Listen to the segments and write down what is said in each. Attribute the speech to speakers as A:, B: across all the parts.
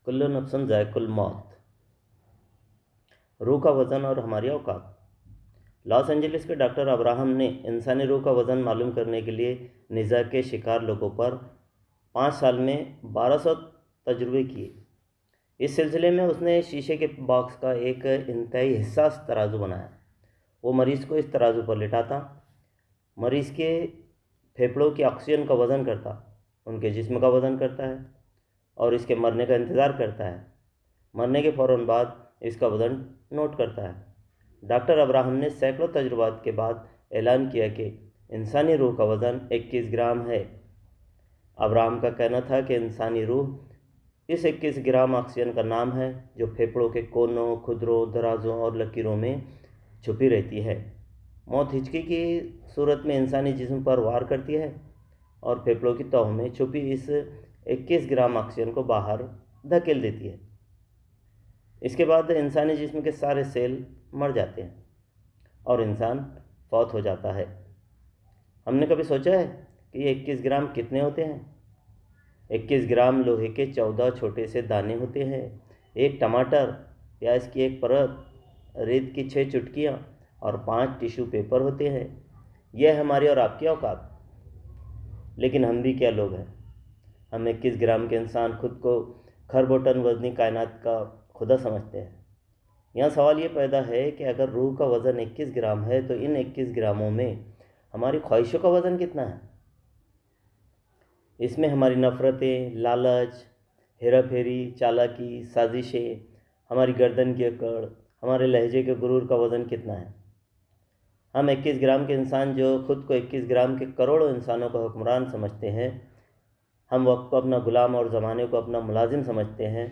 A: कुल्लु नफ्सन ज़ायकुल मौत। रूह का वज़न और हमारी औकात। लॉस एंजलिस के डॉक्टर अब्राहम ने इंसानी रूह का वज़न मालूम करने के लिए निज़ा के शिकार लोगों पर 5 साल में 1200 तजुर्बे किए। इस सिलसिले में उसने शीशे के बॉक्स का एक इंतहाई हिस्सास तराजू बनाया। वो मरीज़ को इस तराजू पर लिटाता, मरीज़ के फेफड़ों की ऑक्सीजन का वज़न करता, उनके जिस्म का वज़न करता है और इसके मरने का इंतज़ार करता है। मरने के फ़ौरन बाद इसका वज़न नोट करता है। डॉक्टर अब्राहम ने सैकड़ों तजुर्बात के बाद ऐलान किया कि इंसानी रूह का वज़न 21 ग्राम है। अब्राहम का कहना था कि इंसानी रूह इस 21 ग्राम ऑक्सीजन का नाम है जो फेफड़ों के कोनों, खुदरों, दराजों और लकीरों में छुपी रहती है। मौत हिचकी की सूरत में इंसानी जिस्म पर वार करती है और फेफड़ों की तह में छुपी इस 21 ग्राम ऑक्सीजन को बाहर धकेल देती है। इसके बाद इंसानी जिस्म के सारे सेल मर जाते हैं और इंसान फौत हो जाता है। हमने कभी सोचा है कि ये 21 ग्राम कितने होते हैं? 21 ग्राम लोहे के 14 छोटे से दाने होते हैं। एक टमाटर, प्याज की एक परत, रेत की 6 चुटकियाँ और 5 टिश्यू पेपर होते हैं। यह हमारी और आपकी औकात। लेकिन हम भी क्या लोग हैं। हम 21 ग्राम के इंसान खुद को खरबोटन वज़नी कायनात का खुदा समझते हैं। यहाँ सवाल ये पैदा है कि अगर रूह का वज़न 21 ग्राम है तो इन 21 ग्रामों में हमारी ख्वाहिशों का वज़न कितना है? इसमें हमारी नफ़रतें, लालच, हेराफेरी, चालाकी, साजिशें, हमारी गर्दन की अकड़, हमारे लहजे के गुरूर का वज़न कितना है? हम 21 ग्राम के इंसान जो खुद को 21 ग्राम के करोड़ों इंसानों का हुक्मरान समझते हैं, हम वक्त को अपना गुलाम और ज़माने को अपना मुलाजिम समझते हैं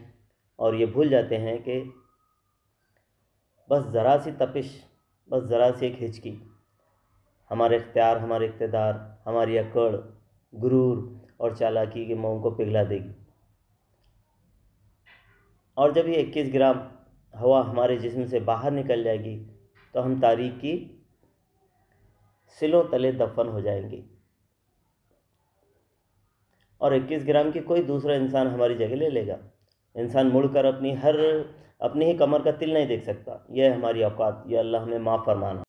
A: और ये भूल जाते हैं कि बस ज़रा सी तपिश, बस ज़रा सी एक हिचकी हमारे इख्तियार, हमारे इक़्तिदार, हमारी अकड़, गुरूर और चालाकी के मोह को पिघला देगी। और जब ये 21 ग्राम हवा हमारे जिस्म से बाहर निकल जाएगी तो हम तारीख की सिलों तले दफन हो जाएंगे और 21 ग्राम की कोई दूसरा इंसान हमारी जगह ले लेगा। इंसान मुड़कर अपनी ही कमर का तिल नहीं देख सकता। यह हमारी औकात। यह अल्लाह हमें माफ़ फरमाना।